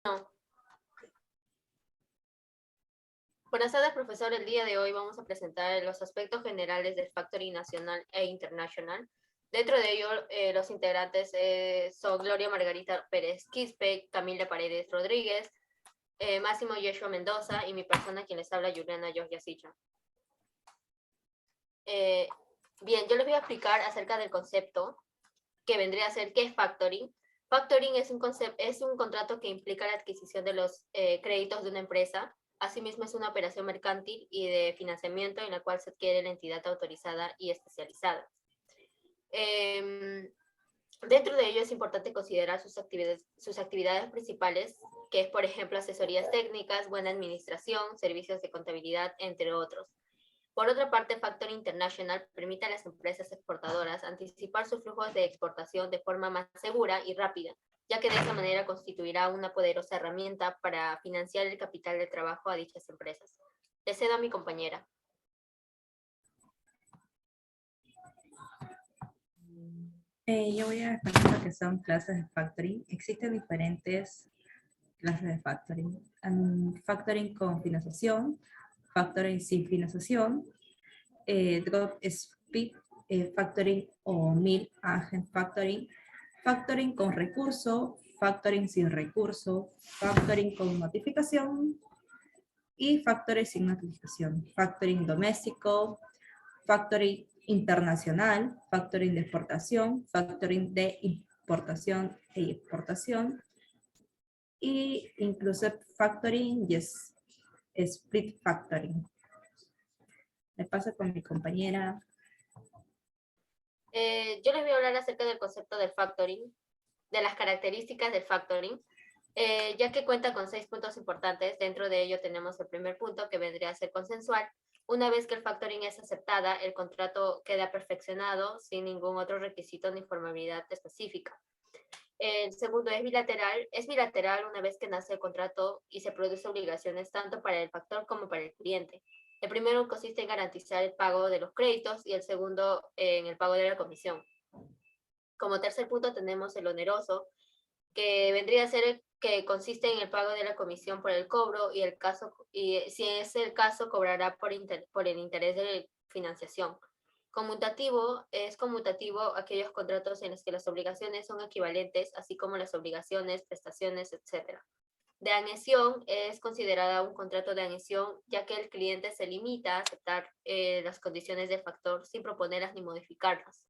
No. Buenas tardes, profesor. El día de hoy vamos a presentar los aspectos generales del factoring nacional e internacional. Dentro de ello, los integrantes son Gloria Margarita Pérez Quispe, Camila Paredes Rodríguez, Máximo Yeshua Mendoza y mi persona, quien les habla, Juliana Georgia Sicha. Bien, yo les voy a explicar acerca del concepto que vendría a ser qué es factoring. Factoring es un contrato que implica la adquisición de los créditos de una empresa. Asimismo, es una operación mercantil y de financiamiento en la cual se adquiere la entidad autorizada y especializada. Dentro de ello es importante considerar sus actividades principales, que es, por ejemplo, asesorías técnicas, buena administración, servicios de contabilidad, entre otros. Por otra parte, Factoring International permite a las empresas exportadoras anticipar sus flujos de exportación de forma más segura y rápida, ya que de esa manera constituirá una poderosa herramienta para financiar el capital de trabajo a dichas empresas. Le cedo a mi compañera. Yo voy a explicar lo que son clases de factoring. Existen diferentes clases de factoring. Factoring con financiación, factoring sin financiación, drop split factoring o mil agent factoring, factoring con recurso, factoring sin recurso, factoring con notificación y factoring sin notificación, factoring doméstico, factoring internacional, factoring de exportación, factoring de importación e exportación, y inclusive factoring y split factoring. Me paso con mi compañera. Yo les voy a hablar acerca del concepto del factoring, de las características del factoring, ya que cuenta con 6 puntos importantes. Dentro de ello tenemos el primer punto, que vendría a ser consensual. Una vez que el factoring es aceptada, el contrato queda perfeccionado sin ningún otro requisito ni formalidad específica. El segundo es bilateral. Es bilateral una vez que nace el contrato y se producen obligaciones tanto para el factor como para el cliente. El primero consiste en garantizar el pago de los créditos y el segundo en el pago de la comisión. Como tercer punto tenemos el oneroso, que vendría a ser el que consiste en el pago de la comisión por el cobro y si es el caso cobrará por el interés de financiación. Conmutativo es conmutativo aquellos contratos en los que las obligaciones son equivalentes, así como las obligaciones, prestaciones, etc. De anexión es considerada un contrato de anexión, ya que el cliente se limita a aceptar las condiciones del factor sin proponerlas ni modificarlas.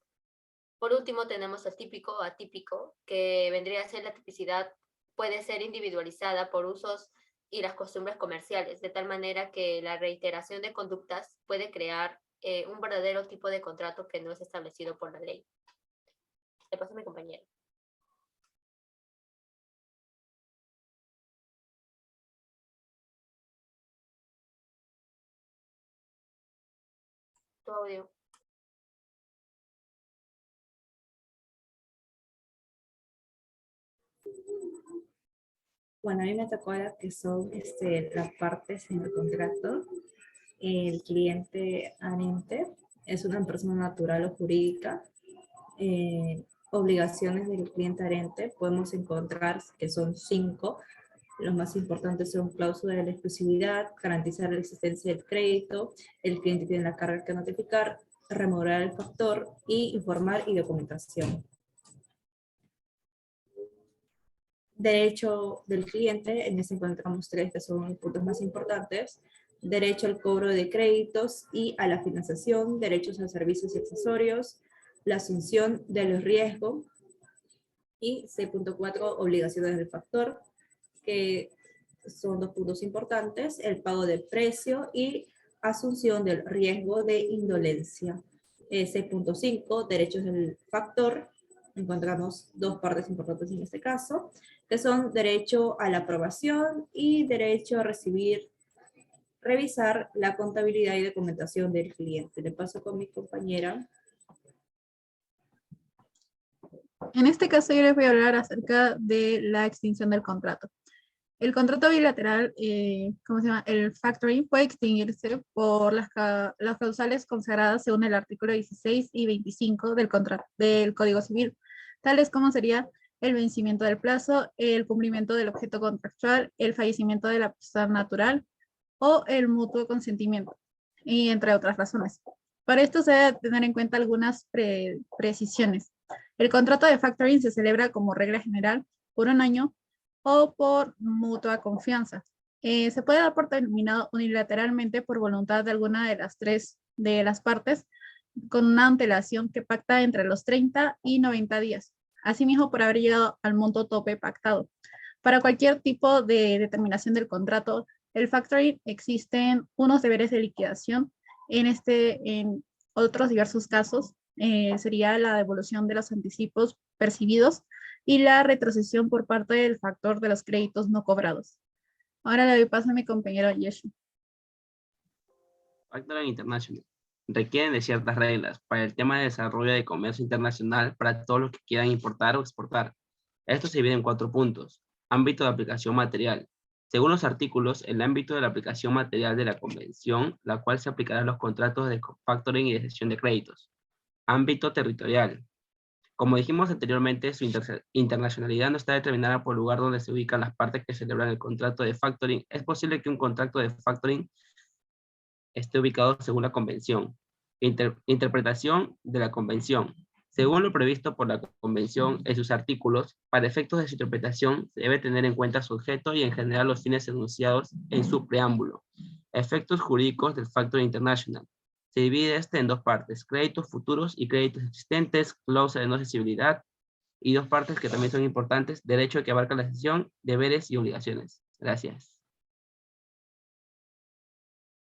Por último, tenemos el típico o atípico, que vendría a ser la tipicidad, puede ser individualizada por usos y las costumbres comerciales, de tal manera que la reiteración de conductas puede crear un verdadero tipo de contrato que no es establecido por la ley. Le paso a mi compañero. Tu audio. Bueno, a mí me tocó ahora que son las partes en el contrato. El cliente anente es una persona natural o jurídica. Obligaciones del cliente anente podemos encontrar que son 5. Los más importantes son cláusula de la exclusividad, garantizar la existencia del crédito, el cliente tiene la carga que notificar, remover el factor y informar y documentación. Derecho del cliente, en ese encontramos 3 que son los puntos más importantes. Derecho al cobro de créditos y a la financiación, derechos a servicios y accesorios, la asunción de los riesgos y 6.4 obligaciones del factor, que son 2 puntos importantes, el pago del precio y asunción del riesgo de indolencia. 6.5 derechos del factor, encontramos 2 partes importantes en este caso, que son derecho a la aprobación y derecho a revisar la contabilidad y documentación del cliente. Le paso con mi compañera. En este caso yo les voy a hablar acerca de la extinción del contrato. El contrato bilateral, ¿cómo se llama? El factoring puede extinguirse por las causales consagradas según el artículo 16 y 25 del Código Civil, tales como sería el vencimiento del plazo, el cumplimiento del objeto contractual, el fallecimiento de la persona natural o el mutuo consentimiento, y entre otras razones. Para esto se debe tener en cuenta algunas precisiones. El contrato de factoring se celebra como regla general por un año o por mutua confianza. Se puede dar por terminado unilateralmente por voluntad de alguna de las tres de las partes con una antelación que pacta entre los 30 y 90 días. Asimismo, por haber llegado al monto tope pactado. Para cualquier tipo de determinación del contrato, el factoring existen unos deberes de liquidación. En otros diversos casos, sería la devolución de los anticipos percibidos y la retrocesión por parte del factor de los créditos no cobrados. Ahora le doy paso a mi compañero Yeshu. Factoring International requieren de ciertas reglas para el tema de desarrollo de comercio internacional para todos los que quieran importar o exportar. Esto se divide en 4 puntos. Ámbito de aplicación material. Según los artículos, el ámbito de la aplicación material de la convención, la cual se aplicará a los contratos de factoring y de cesión de créditos. Ámbito territorial. Como dijimos anteriormente, su internacionalidad no está determinada por el lugar donde se ubican las partes que celebran el contrato de factoring. Es posible que un contrato de factoring esté ubicado según la convención. Interpretación de la convención. Según lo previsto por la convención en sus artículos, para efectos de su interpretación se debe tener en cuenta su objeto y en general los fines enunciados en su preámbulo. Efectos jurídicos del Factoring International. Se divide este en 2 partes, créditos futuros y créditos existentes, cláusula de no cesibilidad, y 2 partes que también son importantes, derecho que abarca la cesión, deberes y obligaciones. Gracias.